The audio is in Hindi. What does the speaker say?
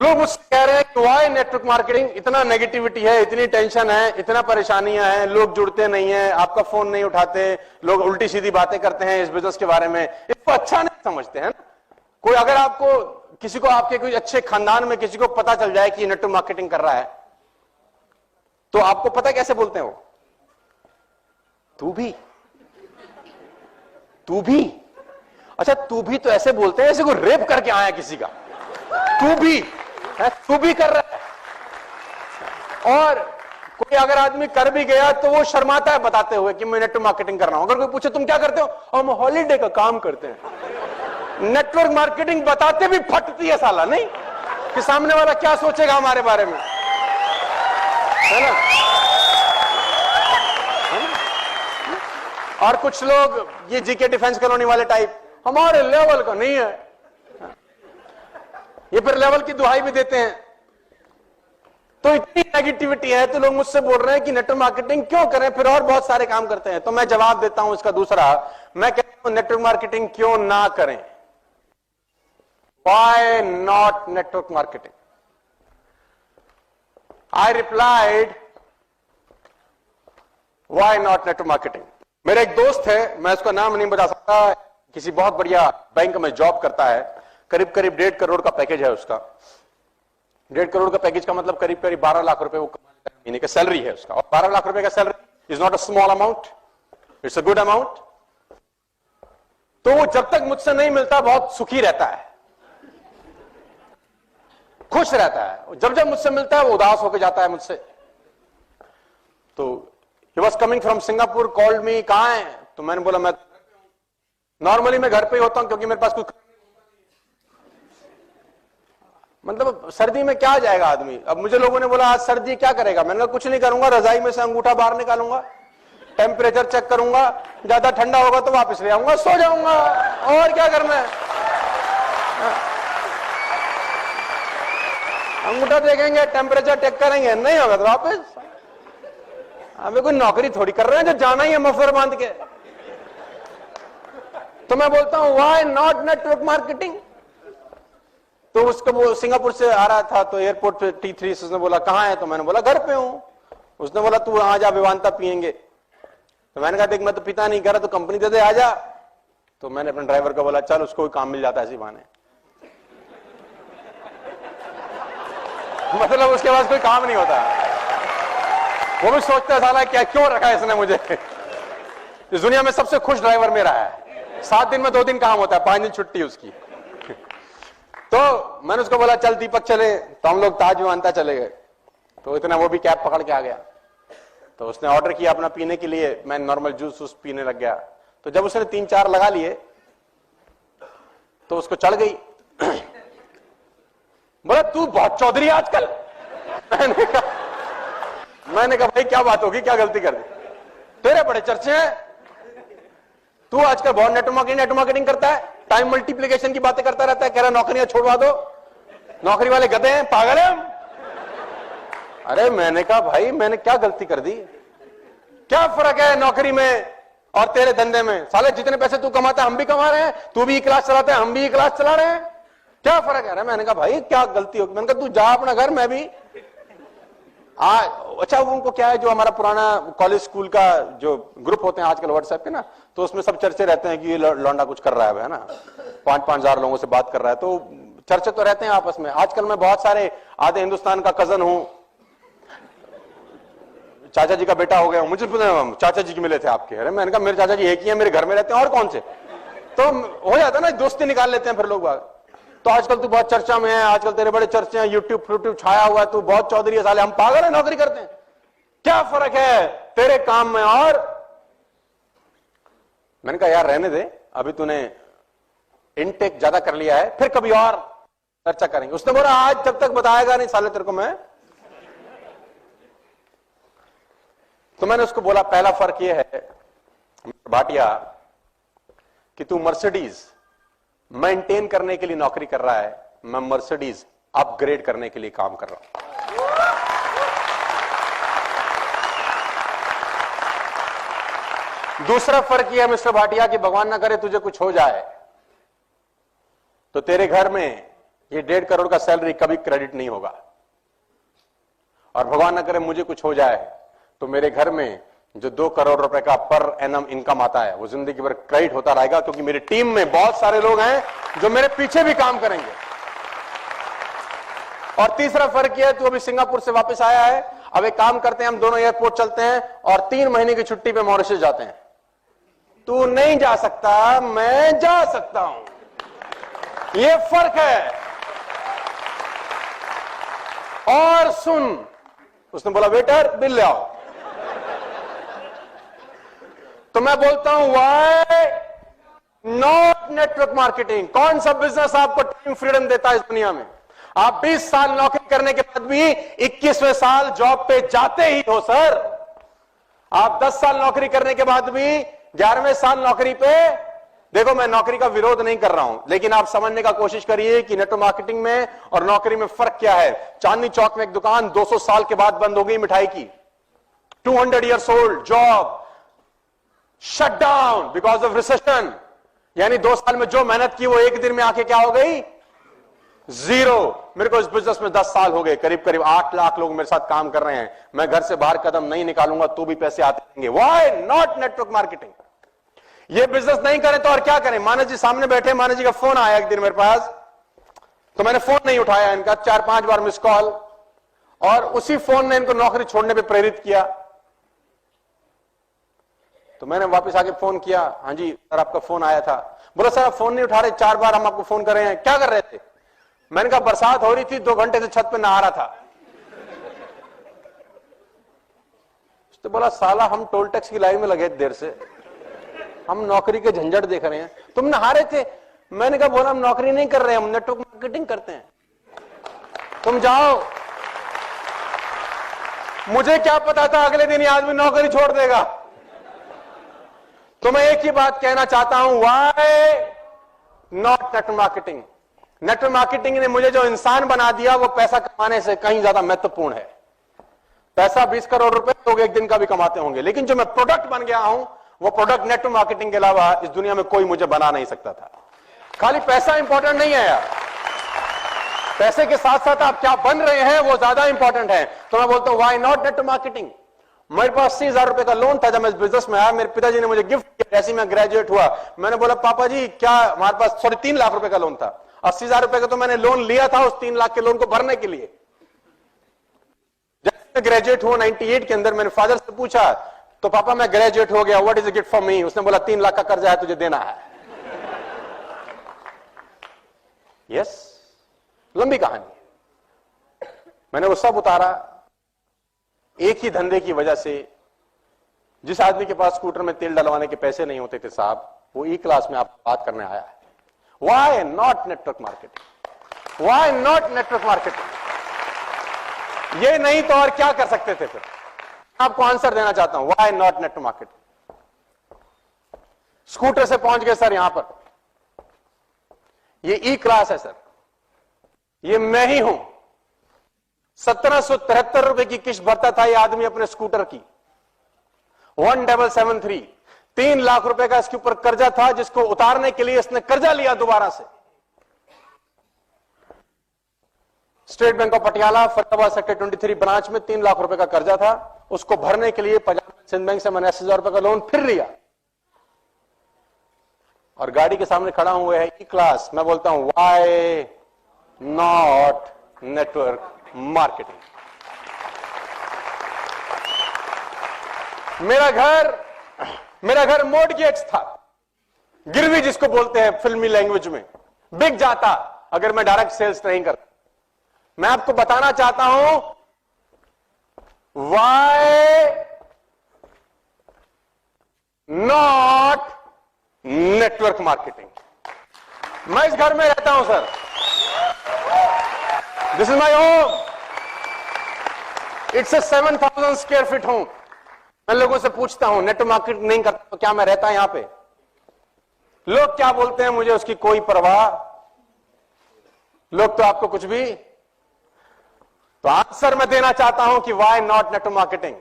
लोग मुझसे कह रहे हैं कि वाई नेटवर्क मार्केटिंग, इतना नेगेटिविटी है, इतनी टेंशन है, इतना परेशानियां हैं, लोग जुड़ते नहीं हैं, आपका फोन नहीं उठाते, लोग उल्टी सीधी बातें करते हैं इस बिजनेस के बारे में, इसको अच्छा नहीं समझते हैं। कोई अगर आपको किसी को आपके कोई अच्छे खानदान में किसी को पता चल जाए कि नेटवर्क मार्केटिंग कर रहा है, तो आपको पता कैसे बोलते हैं वो? तू भी अच्छा, तू भी तो ऐसे बोलते हैं जैसे कोई रेप करके आया किसी का। तू भी कर रहा है। और कोई अगर आदमी कर भी गया तो वो शर्माता है बताते हुए कि मैं नेटवर्क मार्केटिंग कर रहा हूं। अगर कोई पूछे तुम क्या करते हो, हम हॉलीडे का काम करते हैं। नेटवर्क मार्केटिंग बताते भी फटती है साला, नहीं कि सामने वाला क्या सोचेगा हमारे बारे में, है ना? और कुछ लोग ये जीके डिफेंस कॉलोनी वाले टाइप, हमारे लेवल का नहीं है, ये फिर लेवल की दुहाई भी देते हैं। तो इतनी नेगेटिविटी है तो लोग मुझसे बोल रहे हैं कि नेटवर्क मार्केटिंग क्यों करें, फिर और बहुत सारे काम करते हैं। तो मैं जवाब देता हूं इसका दूसरा, मैं कहता हूं नेटवर्क मार्केटिंग क्यों ना करें। Why not network marketing? I replied, why not network marketing? मेरा एक दोस्त है, मैं उसका नाम नहीं बता सकता, किसी बहुत बढ़िया बैंक में जॉब करता है, करीब 1.5 करोड़ का पैकेज है उसका। 1.5 करोड़ का पैकेज का मतलब करीब 12 लाख रुपए वो कमाता है, महीने का सैलरी है उसका। और 12 लाख रुपए का salary is not a small amount, it's a good amount. तो वो जब तक मुझसे नहीं मिलता बहुत सुखी रहता है, खुश रहता है। जब जब मुझसे मिलता है वो उदास होकर जाता है मुझसे। तो he was coming from Singapore, called me, कहां है? तो मैंने बोला मैं नॉर्मली मैं घर पे ही होता हूं क्योंकि मेरे पास कुछ, मतलब सर्दी में क्या जाएगा आदमी। अब मुझे लोगों ने बोला आज सर्दी क्या करेगा, मैंने कहा कुछ नहीं करूंगा, रजाई में से अंगूठा बाहर निकालूंगा, टेम्परेचर चेक करूंगा, ज्यादा ठंडा होगा तो वापस ले आऊंगा, सो जाऊंगा, और क्या करना है। अंगूठा देखेंगे, टेम्परेचर चेक करेंगे, नहीं होगा तो वापस। हमें कोई नौकरी थोड़ी कर रहे हैं जो जाना ही है मफलर बांध के। तो मैं बोलता हूं व्हाई नॉट नेटवर्क मार्केटिंग? तो उसको वो सिंगापुर से आ रहा था तो एयरपोर्ट पे T3 से उसने बोला कहां है? तो मैंने बोला घर पे हूं। उसने बोला तू वहां जा, विवांता पियेंगे। तो मैंने कहा देख मैं तो पिता नहीं कर रहा, तो कंपनी दे दे, आ जा। तो मैंने अपने ड्राइवर को बोला चल उसको काम मिल जाता है इसी बहाने। मतलब उसके पास कोई काम नहीं होता, वो भी सोचता है साला क्या क्यों रखा है इसने मुझे। इस दुनिया में सबसे खुश ड्राइवर मेरा है, 7 दिन में 2 दिन काम होता है, 5 दिन छुट्टी उसकी। तो मैंने उसको बोला चल दीपक चले, तो हम लोग ताज विमानता चले गए। तो इतना वो भी कैब पकड़ के आ गया। तो उसने ऑर्डर किया अपना पीने के लिए, मैं नॉर्मल जूस पीने लग गया। तो जब उसने 3-4 लगा लिए तो उसको चढ़ गई। बोला तू बहुत चौधरी आजकल। मैंने कहा भाई क्या बात होगी, क्या गलती कर दी? तेरे बड़े चर्चे हैं, तू आजकल बहुत नेटवर्क मार्केटिंग करता है, टाइम मल्टीप्लिकेशन की बातें करता रहता है, कह रहा नौकरियां छोड़वा दो, नौकरी वाले गधे हैं, पागल है हम। अरे मैंने कहा भाई मैंने क्या गलती कर दी? क्या फर्क है नौकरी में और तेरे धंधे में? साले जितने पैसे तू कमाता है हम भी कमा रहे हैं, तू भी क्लास चलाता है हम भी क्लास चला रहे हैं, क्या फर्क है? मैंने कहा भाई क्या गलती होगी? मैंने कहा तू जा अपना घर, मैं भी। अच्छा वो उनको क्या है, जो हमारा पुराना कॉलेज स्कूल का जो ग्रुप होते हैं आजकल व्हाट्सएप के ना, तो उसमें सब चर्चे रहते हैं कि ये लौंडा कुछ कर रहा है ना, 5-5 हजार लोगों से बात कर रहा है, तो चर्चे तो रहते हैं आपस में। आजकल मैं बहुत सारे आधे हिंदुस्तान का कजन हूं, चाचा जी का बेटा हो गया हूं, मुझे चाचा जी की मिले थे आपके। अरे मैंने कहा मेरे चाचा जी एक ही है, मेरे घर में रहते हैं और कौन से, तो हो जाता ना, दोस्ती निकाल लेते हैं फिर लोग। तो आजकल तू बहुत चर्चा में है, आजकल तेरे बड़े चर्चे हैं, यूट्यूब छाया हुआ है, तू बहुत चौधरी है, साले हम पागल है नौकरी करते हैं, क्या फर्क है तेरे काम में? और मैंने कहा यार रहने दे, अभी तूने इनटेक ज्यादा कर लिया है, फिर कभी और चर्चा करेंगे। उसने बोला आज जब तक बताएगा नहीं साले तेरे को मैं। तो मैंने उसको बोला पहला फर्क यह है भाटिया कि तू मर्सिडीज मेंटेन करने के लिए नौकरी कर रहा है, मैं मर्सिडीज अपग्रेड करने के लिए काम कर रहा हूं। दूसरा फर्क यह है मिस्टर भाटिया कि भगवान ना करे तुझे कुछ हो जाए तो तेरे घर में ये 1.5 करोड़ का सैलरी कभी क्रेडिट नहीं होगा। और भगवान न करे मुझे कुछ हो जाए तो मेरे घर में जो 2 करोड़ रुपए का पर एनम इनकम आता है वो जिंदगी भर क्रेडिट होता रहेगा, क्योंकि मेरी टीम में बहुत सारे लोग हैं जो मेरे पीछे भी काम करेंगे। और तीसरा फर्क यह है, तू अभी सिंगापुर से वापस आया है, अब एक काम करते हैं, हम दोनों एयरपोर्ट चलते हैं और 3 महीने की छुट्टी पे मॉरिशस जाते हैं। तू नहीं जा सकता, मैं जा सकता हूं, यह फर्क है। और सुन, उसने बोला वेटर बिल ले आओ, तो मैं बोलता हूं व्हाई नॉट नेटवर्क मार्केटिंग। कौन सा बिजनेस आपको टाइम फ्रीडम देता है इस दुनिया में? आप 20 साल नौकरी करने के बाद भी 21वें साल जॉब पे जाते ही हो सर। आप 10 साल नौकरी करने के बाद भी 11वें साल नौकरी पे, देखो मैं नौकरी का विरोध नहीं कर रहा हूं, लेकिन आप समझने का कोशिश करिए कि नेटवर्क मार्केटिंग में और नौकरी में फर्क क्या है। चांदनी चौक में एक दुकान 200 साल के बाद बंद हो गई मिठाई की, 200 years old job shut down because of recession. यानी 2 साल में जो मेहनत की वो एक दिन में आके क्या हो गई? जीरो। मेरे को इस बिजनेस में 10 साल हो गए, करीब करीब 8 लाख लोग मेरे साथ काम कर रहे हैं। मैं घर से बाहर कदम नहीं निकालूंगा तो भी पैसे आते रहेंगे। Why not network marketing? ये बिजनेस नहीं करें तो और क्या करें? मानस जी सामने बैठे, मानस जी का फोन आया एक दिन मेरे पास, तो मैंने फोन नहीं उठाया इनका, 4-5 बार मिस कॉल, और उसी फोन ने इनको नौकरी छोड़ने पे प्रेरित किया। तो मैंने वापस आके फोन किया, हाँ जी सर आपका फोन आया था। बोला सर आप फोन नहीं उठा रहे, 4 बार हम आपको फोन कर रहे हैं, क्या कर रहे थे? मैंने कहा बरसात हो रही थी, 2 घंटे से छत पे नहा रहा था। तो बोला साला हम टोल टैक्स की लाइन में लगे देर से, हम नौकरी के झंझट देख रहे हैं, तुम नहा रहे थे। मैंने कहा बोला हम नौकरी नहीं कर रहे, हम नेटवर्क मार्केटिंग करते हैं, तुम जाओ। मुझे क्या पता था अगले दिन ये आदमी नौकरी छोड़ देगा। तो मैं एक ही बात कहना चाहता हूं, why not network marketing? Network marketing ने मुझे जो इंसान बना दिया वो पैसा कमाने से कहीं ज्यादा महत्वपूर्ण है। पैसा 20 करोड़ रुपए लोग एक दिन का भी कमाते होंगे, लेकिन जो मैं प्रोडक्ट बन गया हूं वो प्रोडक्ट नेटवर्क मार्केटिंग के अलावा इस दुनिया में कोई मुझे बना नहीं सकता था। खाली पैसा इंपॉर्टेंट नहीं है यार, पैसे के साथ साथ आप क्या बन रहे हैं वो ज्यादा इंपॉर्टेंट है। तो मैं बोलता हूं व्हाई नॉट नेटवर्क मार्केटिंग? मेरे पास 80,000 रुपए का लोन था जब मैं इस बिजनेस में आया, मेरे पिताजी ने मुझे गिफ्ट किया जैसे मैं ग्रेजुएट हुआ। मैंने बोला पापा जी क्या, हमारे पास 3 लाख रुपए का लोन था, 80,000 रुपए का तो मैंने लोन लिया था उस 3 लाख के लोन को भरने के लिए। जब मैं ग्रेजुएट हुआ 98 के अंदर, मैंने फादर से पूछा तो पापा मैं ग्रेजुएट हो गया, what is a gift for me? उसने बोला 3 लाख का कर्जा है तुझे देना है। यस, लंबी कहानी। मैंने वो सब उतारा एक ही धंधे की वजह से। जिस आदमी के पास स्कूटर में तेल डलवाने के पैसे नहीं होते थे साहब, वो ई क्लास में आप बात करने आया है। Why not network marketing? Why not network marketing? ये नहीं तो और क्या कर सकते थे फिर? आपको आंसर देना चाहता हूं, why not network marketing? Scooter से पहुंच गए सर यहां पर, ये ई क्लास है सर, ये मैं ही हूं। 1773 रुपए की किस्त भरता था ये आदमी अपने स्कूटर की, 1773। 3 लाख रुपए का इसके ऊपर कर्जा था जिसको उतारने के लिए इसने कर्जा लिया दोबारा से। State bank of Patiala Faridabad sector 23 branch में 3 लाख रुपए का कर्जा था, उसको भरने के लिए पंजाब सिंध बैंक से मैंने 80,000 रुपए का लोन फिर लिया। और गाड़ी के सामने खड़ा हुआ है ई क्लास। मैं बोलता हूं व्हाई नॉट नेटवर्क मार्केटिंग? मेरा घर मॉर्टगेज था, गिरवी जिसको बोलते हैं फिल्मी लैंग्वेज में, बिक जाता अगर मैं डायरेक्ट सेल्स नहीं करता। मैं आपको बताना चाहता हूं व्हाई नॉट नेटवर्क मार्केटिंग? मैं इस घर में रहता हूं sir, this is my home, it's a 7,000 square feet home. मैं लोगों से पूछता हूं नेटवर्क मार्केटिंग नहीं करता तो क्या मैं रहता यहां पे? लोग क्या बोलते हैं मुझे उसकी कोई परवाह, लोग तो आपको कुछ भी। तो आंसर मैं देना चाहता हूं कि व्हाई नॉट नेटवर्क मार्केटिंग?